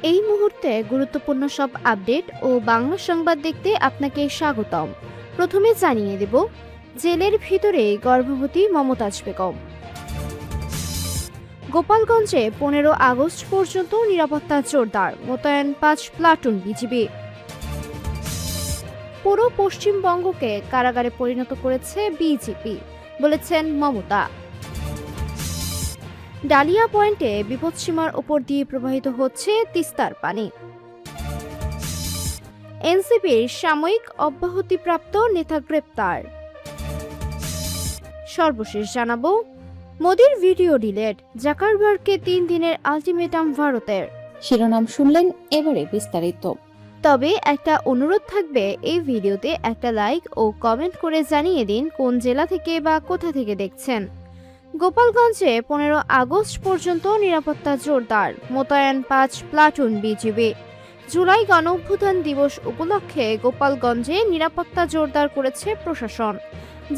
এই মুহূর্তে গুরুত্বপূর্ণ সব আপডেট ও বাংলা সংবাদ দেখতে আপনাকে স্বাগতম। প্রথমে জানিয়ে দেব, জেলের ভিতরে গর্ভবতী মমতাজ বেগম। গোপালগঞ্জে 15 আগস্ট পর্যন্ত নিরাপত্তা জোরদার, মোতায়েন 5 প্লাটুন বিজিবি। পুরো পশ্চিমবঙ্গকে কারাগারে পরিণত করেছে বিজেপি, বলেছেন মমতা। ডালিয়া পয়েন্টে বিপদসীমার ওপর দিয়ে প্রবাহিত হচ্ছে তিস্তার পানি। এনসিপির সাময়িক অব্যাহতিপ্রাপ্ত নেতা গ্রেপ্তার। সর্বশেষ জানাবো, মোদির ভিডিও ডিলেট, জাকারবার্গকে 3 দিনের আলটিমেটাম ভারতের। শিরোনাম শুনলেন, এবারে বিস্তারিত। তবে একটা অনুরোধ থাকবে, এই ভিডিওতে একটা লাইক ও কমেন্ট করে জানিয়ে দিন কোন জেলা থেকে বা কোথা থেকে দেখছেন। গোপালগঞ্জে 15 আগস্ট পর্যন্ত নিরাপত্তা জোরদার, মোতায়েন 5 প্লাটুন বিজিবি। জুলাই গণঅভ্যুত্থান দিবস উপলক্ষে গোপালগঞ্জে নিরাপত্তা জোরদার করেছে প্রশাসন।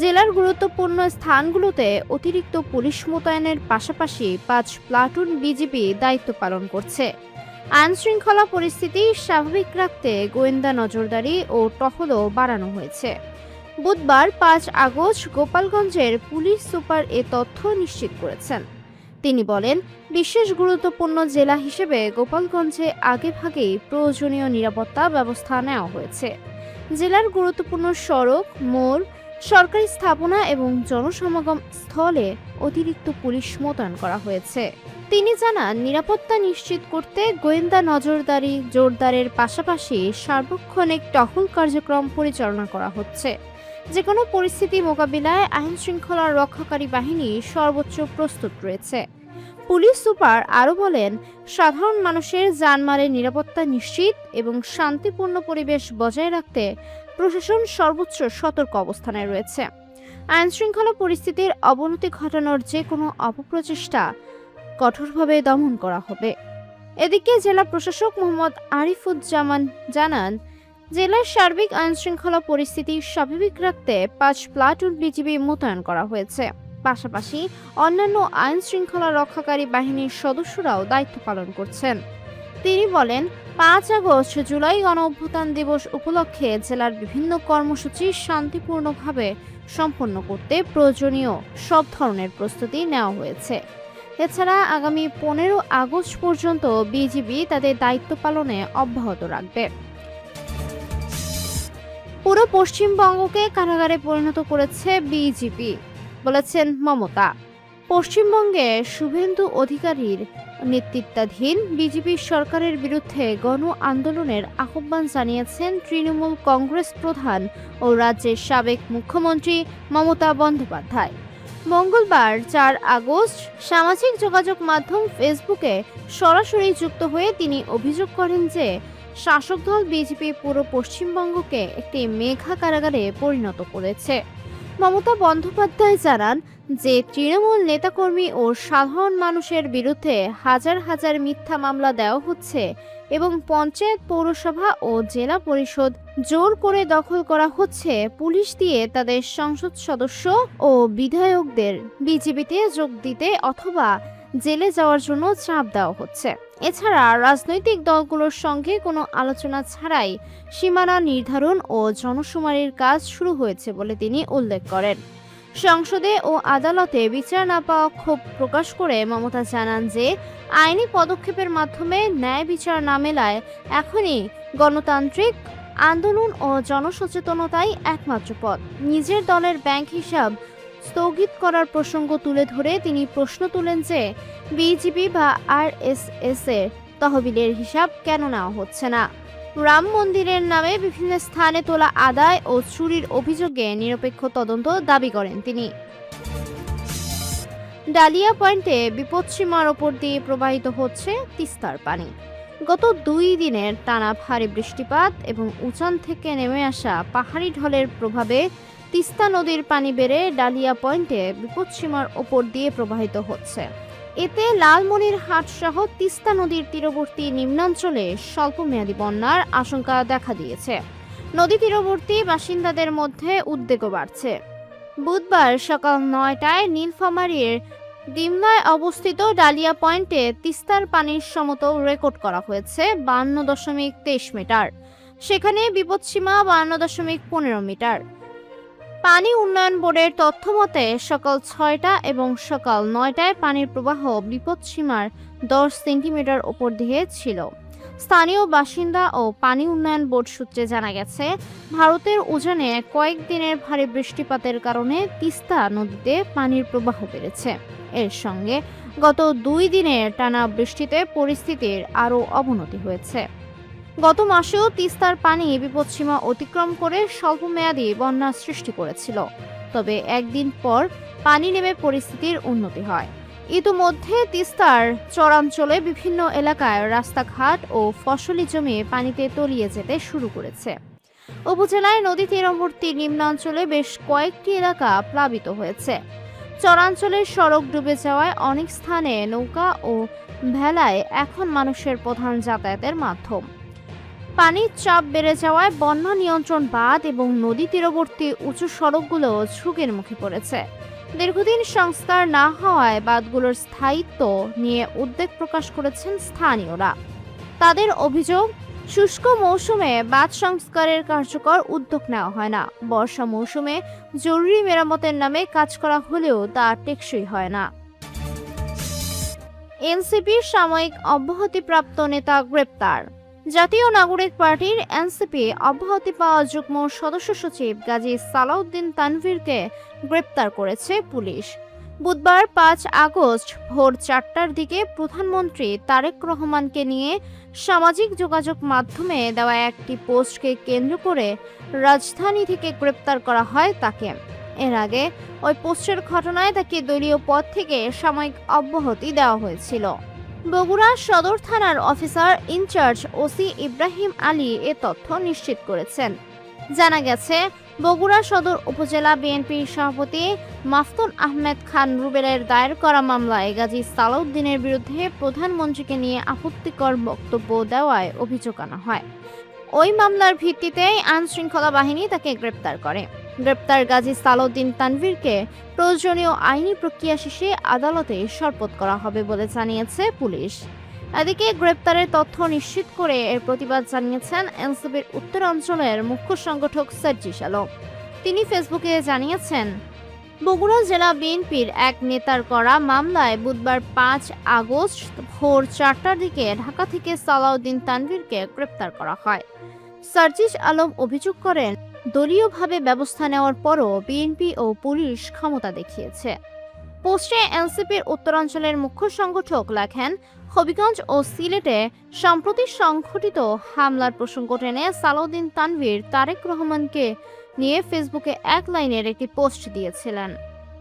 জেলার গুরুত্বপূর্ণ স্থানগুলোতে অতিরিক্ত পুলিশ মোতায়েনের পাশাপাশি 5 প্লাটুন বিজিবি দায়িত্ব পালন করছে। আইনশৃঙ্খলা পরিস্থিতি স্বাভাবিক রাখতে গোয়েন্দা নজরদারি ও টহলও বাড়ানো হয়েছে। বুধবার 5 আগস্ট গোপালগঞ্জের পুলিশ সুপার এ তথ্য নিশ্চিত করেছেন। তিনি বলেন, বিশেষ গুরুত্বপূর্ণ জেলা হিসেবে গোপালগঞ্জে আগেভাগেই প্রয়োজনীয় নিরাপত্তা ব্যবস্থা নেওয়া হয়েছে। জেলার গুরুত্বপূর্ণ সড়ক, মোড়, সরকারি স্থাপনা এবং জনসমাগম স্থলে অতিরিক্ত পুলিশ মোতায়েন করা হয়েছে। তিনি জানান, নিরাপত্তা নিশ্চিত করতে গোয়েন্দা নজরদারি জোরদারের পাশাপাশি সার্বক্ষণিক টহল কার্যক্রম পরিচালনা করা হচ্ছে। যে কোনো পরিস্থিতি মোকাবিলায় আইন শৃঙ্খলা রক্ষাকারী বাহিনী সর্বোচ্চ প্রস্তুত রয়েছে। পুলিশ সুপার আরও বলেন, সাধারণ মানুষের জানমালের নিরাপত্তা নিশ্চিত এবং শান্তিপূর্ণ পরিবেশ বজায় রাখতে প্রশাসন সর্বোচ্চ সতর্ক অবস্থানে রয়েছে। আইন শৃঙ্খলা পরিস্থিতির অবনতি ঘটানোর যে কোনো অপপ্রচেষ্টা কঠোরভাবে দমন করা হবে। এদিকে জেলা প্রশাসক মোহাম্মদ আরিফুজ্জামান জানান, জেলার সার্বিক আইনশৃঙ্খলা পরিস্থিতি স্বাভাবিক রাখতে 5 প্লাটুন বিজিবি মোতায়েন করা হয়েছে। পাশাপাশি অন্যান্য আইন শৃঙ্খলা রক্ষাকারী বাহিনীর সদস্যরাও দায়িত্ব পালন করছেন। তিনি বলেন, 5 আগস্ট জুলাই গণঅভ্যুত্থান দিবস উপলক্ষে জেলার বিভিন্ন কর্মসূচি শান্তিপূর্ণভাবে সম্পন্ন করতে প্রয়োজনীয় সব ধরনের প্রস্তুতি নেওয়া হয়েছে। এছাড়া আগামী 15 আগস্ট পর্যন্ত বিজিবি তাদের দায়িত্ব পালনে অব্যাহত রাখবে। পুরো পশ্চিমবঙ্গকে কারাগারে পরিণত করেছে বিজেপি, বলেছেন মমতা। পশ্চিমবঙ্গে শুভেন্দু অধিকারীর নেতৃত্বাধীন বিজেপি সরকারের বিরুদ্ধে গণ আন্দোলনের আহ্বান জানিয়েছেন তৃণমূল কংগ্রেস প্রধান ও রাজ্যের সাবেক মুখ্যমন্ত্রী মমতা বন্দ্যোপাধ্যায়। মঙ্গলবার 4 আগস্ট সামাজিক যোগাযোগ মাধ্যম ফেসবুকে সরাসরি যুক্ত হয়ে তিনি অভিযোগ করেন যে শাসক দল বিজেপি পুরো পশ্চিমবঙ্গকে একটি মেঘা কারাগারে পরিণত করেছে। মমতা বন্দ্যোপাধ্যায় জানান যে তৃণমূল নেতাকর্মী ও সাধারণ মানুষের বিরুদ্ধে হাজার হাজার মিথ্যা মামলা দেওয়া হচ্ছে এবং পঞ্চায়েত, পৌরসভা ও জেলা পরিষদ জোর করে দখল করা হচ্ছে। পুলিশ দিয়ে তাদের সংসদ সদস্য ও বিধায়কদের বিজেপিতে যোগ দিতে অথবা জেলে যাওয়ার জন্য চাপ দেওয়া হচ্ছে। এছাড়া রাজনৈতিক দলগুলোর সঙ্গে কোনো আলোচনা ছাড়াই সীমানা নির্ধারণ ও জনশুমারির কাজ শুরু হয়েছে বলে তিনি উল্লেখ করেন। সংসদে ও আদালতে বিচার না পাওয়া ক্ষোভ প্রকাশ করে মমতা জানান যে আইনি পদক্ষেপের মাধ্যমে ন্যায় বিচার না মেলায় এখনই গণতান্ত্রিক আন্দোলন ও জনসচেতনতাই একমাত্র পথ। নিজের দলের ব্যাংক হিসাব স্থগিত করার প্রসঙ্গ তুলে ধরে তিনি প্রশ্ন তুলেন যে বিজেপি বা আরএসএস এর তহবিলের হিসাব কেন নেওয়া হচ্ছে না। রাম মন্দিরের নামে বিভিন্ন স্থানে তোলা আদায় ও চুরির অভিযোগে নিরপেক্ষ তদন্ত দাবি করেন তিনি। ডালিয়া পয়েন্টে বিপদসীমার ওপর দিয়ে প্রবাহিত হচ্ছে তিস্তার পানি। গত 2 দিনের টানা ভারী বৃষ্টিপাত এবং উজান থেকে নেমে আসা পাহাড়ি ঢলের প্রভাবে তিস্তা নদীর পানি বেড়ে ডালিয়া পয়েন্টে বিপদসীমার ওপর দিয়ে প্রবাহিত হচ্ছে। এতে লালমনিরহাট সহ তিস্তা নদীর তীরবর্তী নিম্নাঞ্চলে স্বল্পমেয়াদী বন্যার আশঙ্কা দেখা দিয়েছে। নদী তীরবর্তী বাসিন্দাদের মধ্যে উদ্বেগও বাড়ছে। বুধবার সকাল 9টায় নীলফামারীর ডিমলায় অবস্থিত ডালিয়া পয়েন্টে তিস্তার পানির সমতল রেকর্ড করা হয়েছে 52.23 মিটার। সেখানে বিপদসীমা 52.15 মিটার। পানি উন্নয়ন বোর্ডের তথ্য মতে সকাল 6টা এবং সকাল 9টায় পানির প্রবাহ বিপদসীমার 10 সেন্টিমিটার উপর দিয়ে ছিল। স্থানীয় বাসিন্দা ও পানি উন্নয়ন বোর্ড সূত্রে জানা গেছে, ভারতের উজানে কয়েকদিনের ভারী বৃষ্টিপাতের কারণে তিস্তা নদীতে পানির প্রবাহ বেড়েছে। এর সঙ্গে গত 2 দিনের টানা বৃষ্টিতে পরিস্থিতির আরও অবনতি হয়েছে। গত মাসেও তিস্তার পানি বিপদসীমা অতিক্রম করে স্বল্পমেয়াদী বন্যা সৃষ্টি করেছিল, তবে একদিন পর পানি নেমে পরিস্থিতির উন্নতি হয়। ইতিমধ্যে তিস্তার চরাঞ্চলে বিভিন্ন এলাকায় রাস্তাঘাট ও ফসলি জমি পানিতে তলিয়ে যেতে শুরু করেছে। উপজেলায় নদী তীরবর্তী নিম্নাঞ্চলে বেশ কয়েকটি এলাকা প্লাবিত হয়েছে। চরাঞ্চলের সড়ক ডুবে যাওয়ায় অনেক স্থানে নৌকা ও ভেলায় এখন মানুষের প্রধান যাতায়াতের মাধ্যম। পানির চাপ বেড়ে যাওয়ায় বন্যা নিয়ন্ত্রণ বাঁধ এবং নদী তীরবর্তী উঁচু সড়কগুলো ঝুঁকির মুখে পড়েছে। দীর্ঘদিন সংস্কার না হওয়ায় বাঁধগুলোর স্থায়িত্ব নিয়ে উদ্বেগ প্রকাশ করেছেন স্থানীয়রা। তাদের অভিযোগ, শুষ্ক মৌসুমে বাঁধ সংস্কারের কার্যকর উদ্যোগ নেওয়া হয় না। বর্ষা মৌসুমে জরুরি মেরামতের নামে কাজ করা হলেও তা টেকসই হয় না। এনসিপির সাময়িক অব্যাহতিপ্রাপ্ত নেতা গ্রেপ্তার। জাতীয় নাগরিক পার্টির এনসিপি অব্যাহতি পাওয়া যুগ্ম সদস্য সচিব গাজী সালাউদ্দিন তানভীরকে গ্রেপ্তার করেছে পুলিশ। বুধবার 5 আগস্ট ভোর 4টার দিকে প্রধানমন্ত্রী তারেক রহমানকে নিয়ে সামাজিক যোগাযোগ মাধ্যমে দেওয়া একটি পোস্টকে কেন্দ্র করে রাজধানী থেকে গ্রেপ্তার করা হয় তাকে। এর আগে ওই পোস্টের ঘটনায় তাকে দলীয় পদ থেকে সাময়িক অব্যাহতি দেওয়া হয়েছিল। বগুড়া সদর থানার officer in charge OC Ibrahim Ali এ তথ্য নিশ্চিত করেছেন। জানা গেছে, বগুড়া সদর উপজেলা বিএনপির সভাপতি মাফতুন আহমেদ খান রুবেলের দায়ের করা মামলায় গাজী সালাউদ্দিনের বিরুদ্ধে প্রধানমন্ত্রীকে নিয়ে আপত্তিকর বক্তব্য দেওয়ায় অভিযোগ আনা হয়। ওই মামলার ভিত্তিতে আইনশৃঙ্খলা বাহিনী তাকে গ্রেপ্তার করে। গ্রেপ্তার গাজী সালাউদ্দিন তানভীরকে প্রয়োজনীয় আইনি প্রক্রিয়া শেষে আদালতে সোপর্দ করা হবে বলে জানিয়েছে পুলিশ। এদিকে গ্রেপ্তারের তথ্য নিশ্চিত করে এর প্রতিবাদ জানিয়েছেন এনসিপির উত্তরাঞ্চলের মুখ্য সংগঠক সার্জিস আলম। তিনি ফেসবুকে জানিয়েছেন, বগুড়া জেলা বিএনপির এক নেতার করা মামলায় বুধবার 5 আগস্ট ভোর 4টার দিকে ঢাকা থেকে সালাউদ্দিন তানভীরকে গ্রেপ্তার করা হয়। সার্জিস আলম অভিযোগ করেন, দলীয়ভাবে ব্যবস্থা নেওয়ার পরও বিএনপি ও পুলিশ ক্ষমতা দেখিয়েছে। পোস্টে এনসিপির উত্তরাঞ্চলের মুখ্য সংগঠক লেখেন, হবিগঞ্জ ও সিলেটে সম্প্রতি সংঘটিত হামলার প্রসঙ্গ টেনে সালাউদ্দিন তানভীর তারেক রহমানকে নিয়ে ফেসবুকে এক লাইনের একটি পোস্ট দিয়েছিলেন।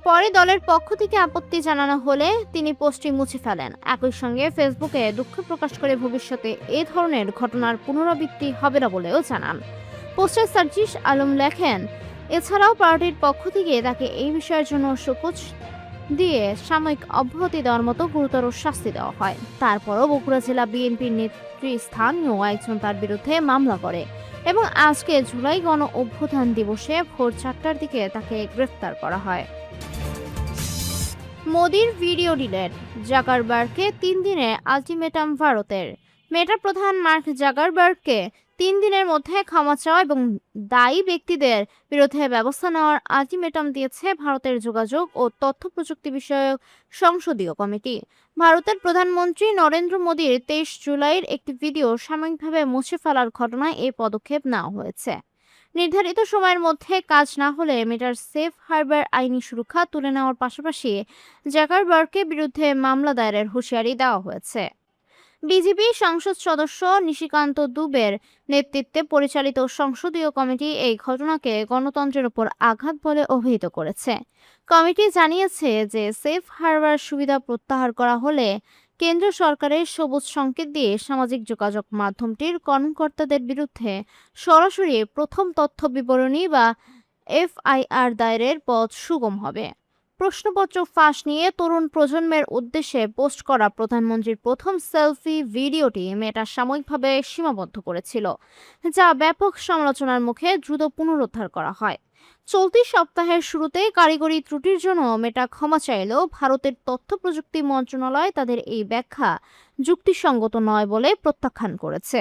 পরে দলের পক্ষ থেকে আপত্তি জানানো হলে তিনি পোস্টটি মুছে ফেলেন। একই সঙ্গে ফেসবুকে দুঃখ প্রকাশ করে ভবিষ্যতে এ ধরনের ঘটনার পুনরাবৃত্তি হবে না বলেও জানান। পোস্টে সার্জিস আলম লেখেন, এছাড়াও পার্টির পক্ষ থেকে তাকে এই বিষয়ের জন্য শোকজ দিয়ে সাময়িক অব্যাহতি দেওয়ার মতো গুরুতর শাস্তি দেওয়া হয়। তারপরও বগুড়া জেলা বিএনপির নেতৃস্থানীয় একজন তার বিরুদ্ধে মামলা করে এবং আজকে জুলাই গণ অভ্যুত্থান দিবসে ভোর 4টার দিকে তাকে গ্রেফতার করা হয়। মোদির ভিডিও ডিলেট, জাকারবার্গকে 3 দিনের আলটিমেটাম ভারতের। মেটার প্রধান মার্ক জাকারবার্গকে 3 দিনের মধ্যে ক্ষমা চাওয়া এবং দায়ী ব্যক্তিদের বিরুদ্ধে ব্যবস্থা নেওয়ার আলটিমেটাম দিয়েছে ভারতের যোগাযোগ ও তথ্য প্রযুক্তি বিষয়ক সংসদীয় কমিটি। ভারতের প্রধানমন্ত্রী নরেন্দ্র মোদীর 23 জুলাইয়ের একটি ভিডিও সাময়িকভাবে মুছে ফেলার ঘটনায় এই পদক্ষেপ নেওয়া হয়েছে। নির্ধারিত সময়ের মধ্যে কাজ না হলে মেটার সেফ হারবার আইনি সুরক্ষা তুলে নেওয়ার পাশাপাশি জাকারবার্গের বিরুদ্ধে মামলা দায়েরের হুঁশিয়ারি দেওয়া হয়েছে। বিজেপি সংসদ সদস্য নিশিকান্ত দুবের নেতৃত্বে পরিচালিত সংসদীয় কমিটি এই ঘটনাকে গণতন্ত্রের উপর আঘাত বলে অভিহিত করেছে। কমিটি জানিয়েছে যে সেফ হারবার সুবিধা প্রত্যাহার করা হলে কেন্দ্র সরকারের সবুজ সংকেত দিয়ে সামাজিক যোগাযোগ মাধ্যমটির কর্মকর্তাদের বিরুদ্ধে সরাসরি প্রথম তথ্য বিবরণী বা এফআইআর দায়েরের পথ সুগম হবে। প্রশ্নপত্র ফাঁস নিয়ে তরুণ প্রজন্মের উদ্দেশ্যে পোস্ট করা প্রধানমন্ত্রীর প্রথম সেলফি ভিডিওটি মেটা সাময়িকভাবে সীমাবদ্ধ করেছিল, যা ব্যাপক সমালোচনার মুখে দ্রুত পুনরুদ্ধার করা হয়। চলতি সপ্তাহের শুরুতে কারিগরি ত্রুটির জন্য মেটা ক্ষমা চাইলেও ভারতের তথ্য প্রযুক্তি মন্ত্রণালয় তাদের এই ব্যাখ্যা যুক্তিসঙ্গত নয় বলে প্রত্যাখ্যান করেছে।